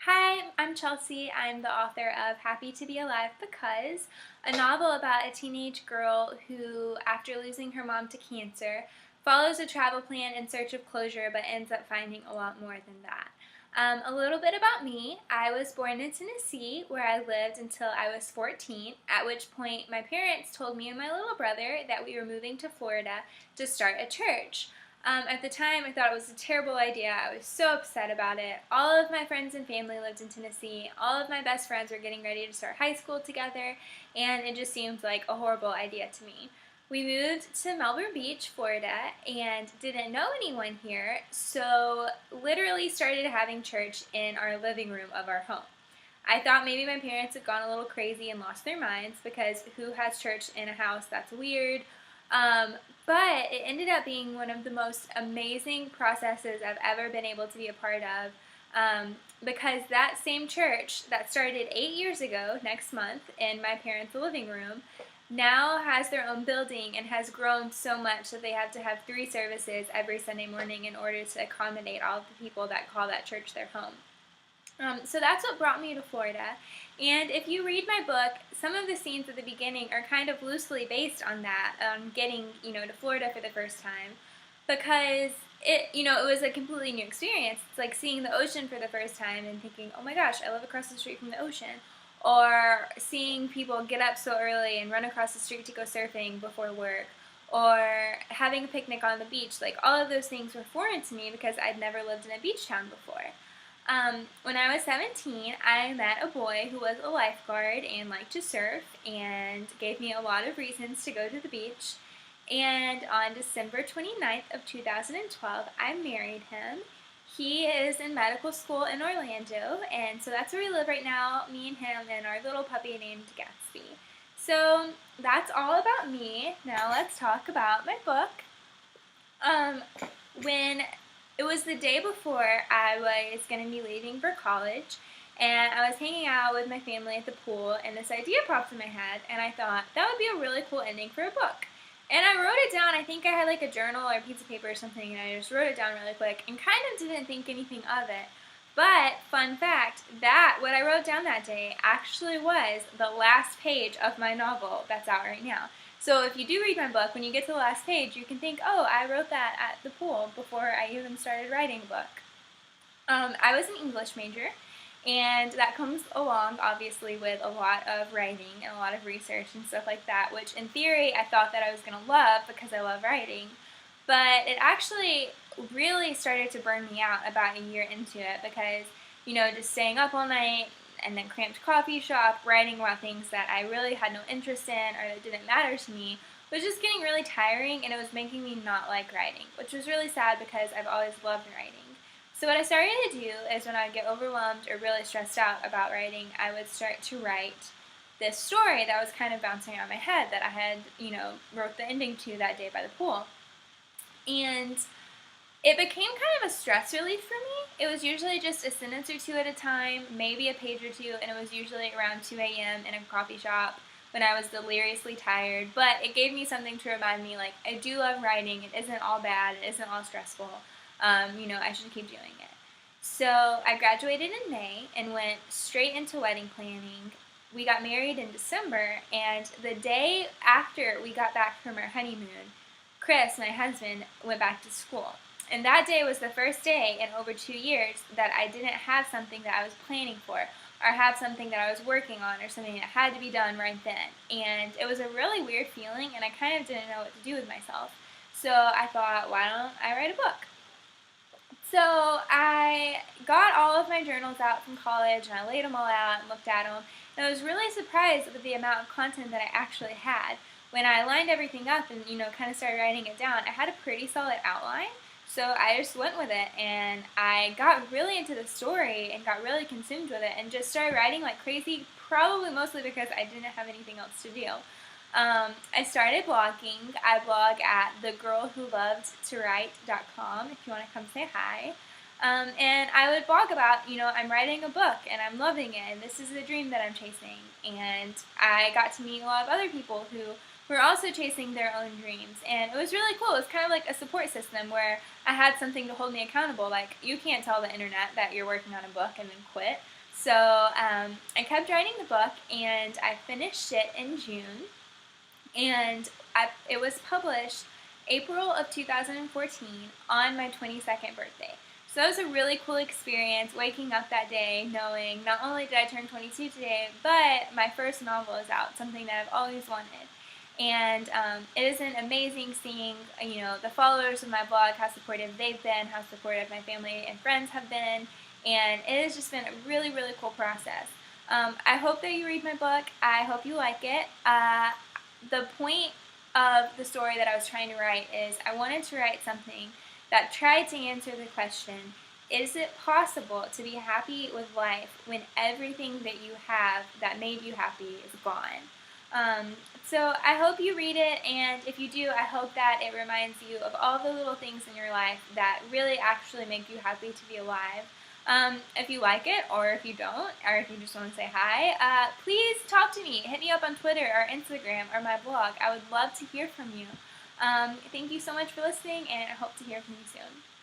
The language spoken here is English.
Hi, I'm Chelsea. I'm the author of Happy to Be Alive Because, a novel about a teenage girl who, after losing her mom to cancer, follows a travel plan in search of closure but ends up finding a lot more than that. A little bit about me. I was born in Tennessee, where I lived until I was 14, at which point my parents told me and my little brother that we were moving to Florida to start a church. At the time, I thought it was a terrible idea. I was so upset about it. All of my friends and family lived in Tennessee. All of my best friends were getting ready to start high school together, and it just seemed like a horrible idea to me. We moved to Melbourne Beach, Florida, and didn't know anyone here, so literally started having church in our living room of our home. I thought maybe my parents had gone a little crazy and lost their minds because who has church in a house? That's weird. Um, but it ended up being one of the most amazing processes I've ever been able to be a part of, because that same church that started 8 years ago next month in my parents' living room now has their own building and has grown so much that they have to have 3 services every Sunday morning in order to accommodate all of the people that call that church their home. So that's what brought me to Florida. And if you read my book, some of the scenes at the beginning are kind of loosely based on that, getting, to Florida for the first time. Because it was a completely new experience. It's like seeing the ocean for the first time and thinking, oh my gosh, I live across the street from the ocean. Or seeing people get up so early and run across the street to go surfing before work. Or having a picnic on the beach. Like, all of those things were foreign to me because I'd never lived in a beach town before. When I was 17, I met a boy who was a lifeguard and liked to surf and gave me a lot of reasons to go to the beach. And on December 29th of 2012, I married him. He is in medical school in Orlando, and so that's where we live right now, me and him and our little puppy named Gatsby. So that's all about me. Now let's talk about my book. Um, when it was the day before I was going to be leaving for college, and I was hanging out with my family at the pool, and this idea popped in my head, and I thought that would be a really cool ending for a book. And I wrote it down. I think I had like a journal or a piece of paper or something, and I just wrote it down really quick and kind of didn't think anything of it. But, fun fact, that what I wrote down that day actually was the last page of my novel that's out right now. So if you do read my book, when you get to the last page, you can think, oh, I wrote that at the pool before I even started writing the book. I was an English major, and that comes along, obviously, with a lot of writing and a lot of research and stuff like that, which in theory I thought that I was going to love because I love writing. But it actually really started to burn me out about a year into it because, just staying up all night and then cramped coffee shop, writing about things that I really had no interest in or that didn't matter to me was just getting really tiring, and it was making me not like writing, which was really sad because I've always loved writing. So what I started to do is when I would get overwhelmed or really stressed out about writing, I would start to write this story that was kind of bouncing around my head that I had, wrote the ending to that day by the pool. And it became kind of a stress relief for me. It was usually just a sentence or two at a time, maybe a page or two, and it was usually around 2 a.m. in a coffee shop when I was deliriously tired. But it gave me something to remind me, like, I do love writing. It isn't all bad. It isn't all stressful. I should keep doing it. So I graduated in May and went straight into wedding planning. We got married in December, and the day after we got back from our honeymoon, Chris, my husband, went back to school. And that day was the first day in over 2 years that I didn't have something that I was planning for, or have something that I was working on, or something that had to be done right then. And it was a really weird feeling, and I kind of didn't know what to do with myself. So I thought, why don't I write a book? So I got all of my journals out from college, and I laid them all out and looked at them, and I was really surprised with the amount of content that I actually had. When I lined everything up and, kind of started writing it down, I had a pretty solid outline. So I just went with it, and I got really into the story and got really consumed with it and just started writing like crazy, probably mostly because I didn't have anything else to do. I started blogging. I blog at thegirlwholovedtowrite.com if you want to come say hi. And I would blog about, I'm writing a book and I'm loving it, and this is the dream that I'm chasing. And I got to meet a lot of other people who who are also chasing their own dreams. And it was really cool. It was kind of like a support system where I had something to hold me accountable. Like, you can't tell the internet that you're working on a book and then quit. So I kept writing the book, and I finished it in June. And it was published April of 2014 on my 22nd birthday. So that was a really cool experience, waking up that day knowing not only did I turn 22 today, but my first novel is out, something that I've always wanted. And it is an amazing seeing, the followers of my blog, how supportive they've been, how supportive my family and friends have been, and it has just been a really, really cool process. I hope that you read my book. I hope you like it. The point of the story that I was trying to write is I wanted to write something that tried to answer the question, is it possible to be happy with life when everything that you have that made you happy is gone? So I hope you read it, and if you do, I hope that it reminds you of all the little things in your life that really actually make you happy to be alive. If you like it, or if you don't, or if you just want to say hi, please talk to me. Hit me up on Twitter or Instagram or my blog. I would love to hear from you. Thank you so much for listening, and I hope to hear from you soon.